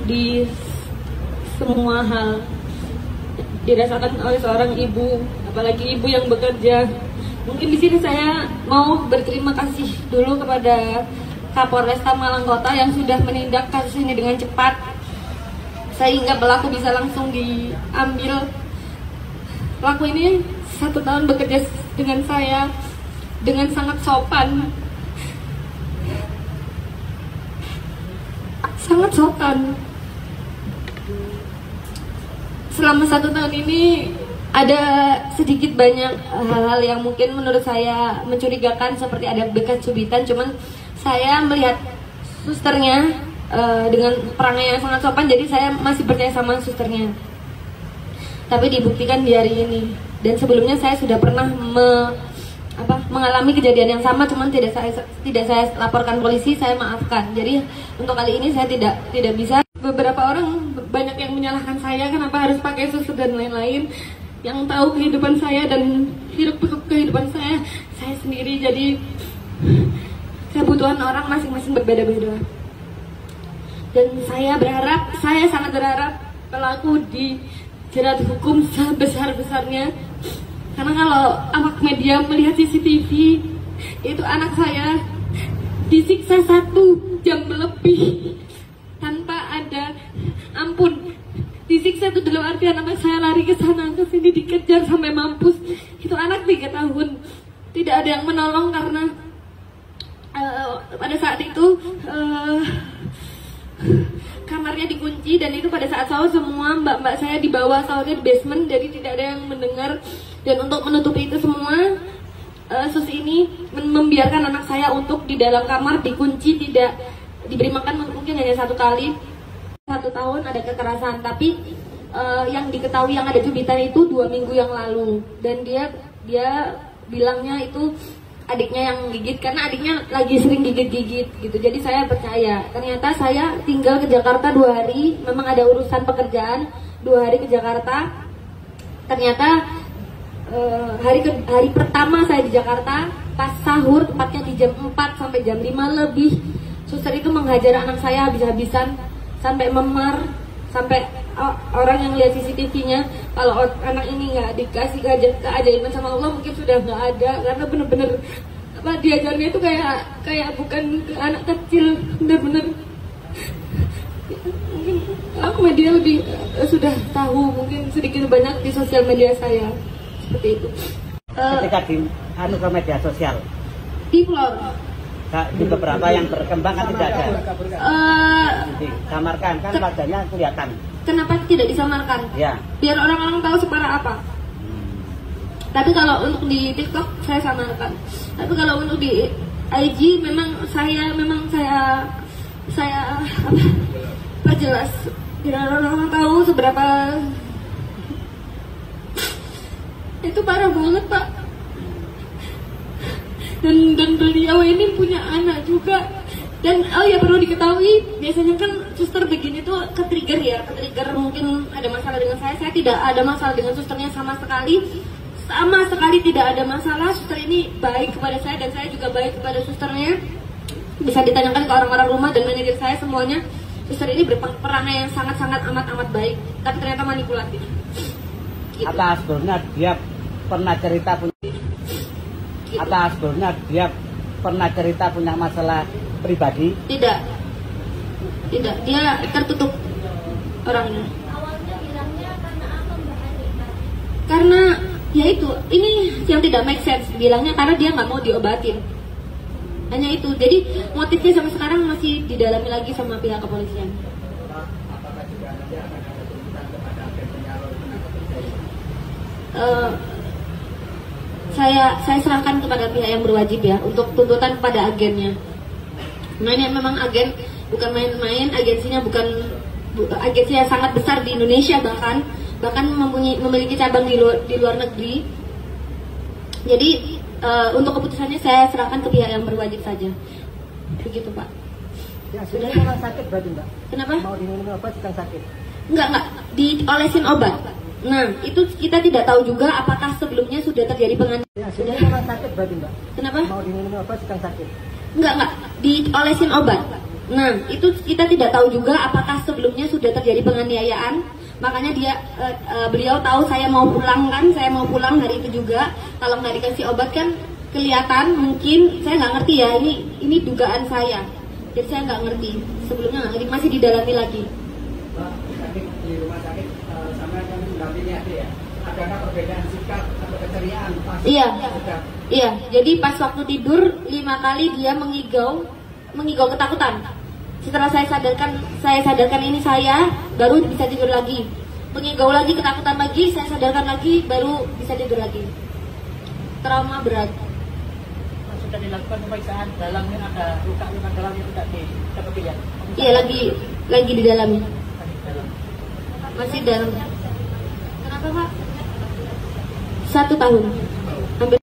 di semua hal dirasakan oleh seorang ibu, apalagi ibu yang bekerja. Mungkin di sini saya mau berterima kasih dulu kepada Kapolresta Malang Kota yang sudah menindak kasus ini dengan cepat sehingga pelaku bisa langsung diambil. Pelaku ini 1 tahun bekerja dengan saya dengan sangat sopan, sangat sopan. Selama 1 tahun ini ada sedikit banyak hal-hal yang mungkin menurut saya mencurigakan, seperti ada bekas cubitan. Cuman saya melihat susternya dengan perangai yang sangat sopan, jadi saya masih percaya sama susternya. Tapi dibuktikan di hari ini. Dan sebelumnya saya sudah pernah mengalami kejadian yang sama, cuman tidak saya laporkan polisi, saya maafkan. Jadi untuk kali ini saya tidak bisa. Beberapa orang banyak yang menyalahkan saya kenapa harus pakai suster dan lain-lain. Yang tahu kehidupan saya dan hidup kehidupan saya sendiri. Jadi kebutuhan orang masing-masing berbeda-beda. Dan saya sangat berharap pelaku dijerat hukum sebesar-besarnya. Karena kalau awak media melihat CCTV, itu anak saya disiksa 1 jam lebih tanpa ada ampun. Disiksa itu dalam artian anak saya lari ke sana ke sini, dikejar sampai mampus. Itu anak 3 tahun. Tidak ada yang menolong karena pada saat itu kamarnya dikunci, dan itu pada saat sahur semua mbak-mbak saya di bawah sahurnya di basement, jadi tidak ada yang mendengar. Dan untuk menutupi itu semua, sus ini membiarkan anak saya untuk di dalam kamar dikunci, tidak diberi makan, mungkin hanya 1 kali. 1 tahun ada kekerasan, tapi yang diketahui yang ada cubitan itu 2 minggu yang lalu. Dan dia bilangnya itu adiknya yang gigit, karena adiknya lagi sering gigit-gigit gitu. Jadi saya percaya. Ternyata saya tinggal ke Jakarta 2 hari, memang ada urusan pekerjaan, 2 hari ke Jakarta. Ternyata hari pertama saya di Jakarta, pas sahur, tepatnya di jam 4 sampai jam 5 lebih, suster itu menghajar anak saya habis-habisan sampai memar, sampai orang yang lihat CCTV-nya, kalau anak ini nggak dikasih keajaiban sama Allah mungkin sudah nggak ada, karena bener-bener diajarnya itu kayak bukan ke anak kecil, bener-bener. Mungkin aku media lebih sudah tahu, mungkin sedikit banyak di sosial media saya seperti itu. Ketika di ke media sosial, di Flor, di beberapa yang berkembang kan tidak ada. Disamarkan kan wajahnya kelihatan. Kenapa tidak disamarkan? Ya. Biar orang-orang tahu separah apa. Tapi kalau untuk di TikTok saya samarkan. Tapi kalau untuk di IG saya perjelas biar orang-orang tahu seberapa itu parah banget, Pak. Dan beliau ini punya anak juga. Dan perlu diketahui, biasanya kan suster begini tuh ke-trigger mungkin ada masalah dengan saya. Saya tidak ada masalah dengan susternya sama sekali tidak ada masalah. Suster ini baik kepada saya dan saya juga baik kepada susternya. Bisa ditanyakan ke orang-orang rumah dan manajer saya, semuanya suster ini berperangai yang sangat-sangat amat baik, tapi ternyata manipulatif gitu. Apa sebelumnya dia pernah cerita punya masalah pribadi? Tidak, dia tertutup orangnya. Awalnya bilangnya karena apa Mbak Anita? Karena ya itu, ini yang tidak make sense. Bilangnya karena dia nggak mau diobatin. Hanya itu. Jadi motifnya sampai sekarang masih didalami lagi sama pihak kepolisian. Saya serahkan kepada pihak yang berwajib ya untuk tuntutan kepada agennya. Nah, ini memang agen bukan main-main, agensinya bukan agensi yang sangat besar di Indonesia, bahkan memiliki cabang di luar negeri. Jadi untuk keputusannya saya serahkan ke pihak yang berwajib saja. Begitu, Pak. Ya, sudah kalau sakit berarti Mbak? Kenapa? Mau diminum obat sedang sakit? Enggak, diolesin obat. Nah, itu kita tidak tahu juga apakah sebelumnya sudah terjadi penganiayaan. Ya, sudah kalau sakit berarti Mbak? Kenapa? Mau diminum obat sedang sakit? Enggak, diolesin obat. Nah, itu kita tidak tahu juga apakah sebelumnya sudah terjadi penganiayaan. Makanya beliau tahu saya mau pulang kan, saya mau pulang hari itu juga. Kalau nggak dikasih obat kan kelihatan, mungkin saya nggak ngerti ya, ini dugaan saya. Jadi saya nggak ngerti, sebelumnya nggak ngerti, masih didalami lagi. Pak, di rumah sakit sama yang mendampingi adik ya, adakah perbedaan sikap atau keceriaan pas Iya, jadi pas waktu tidur 5 kali dia mengigau ketakutan. Setelah saya sadarkan ini saya, baru bisa tidur lagi. Mengigau lagi, ketakutan lagi, saya sadarkan lagi, baru bisa tidur lagi. Trauma berat. Sudah dilakukan pemeriksaan dalamnya, ada luka-luka dalam yang tidak didapati ya? Iya, lagi di dalamnya. Masih dalam. Kenapa Pak? 1 tahun. Hampir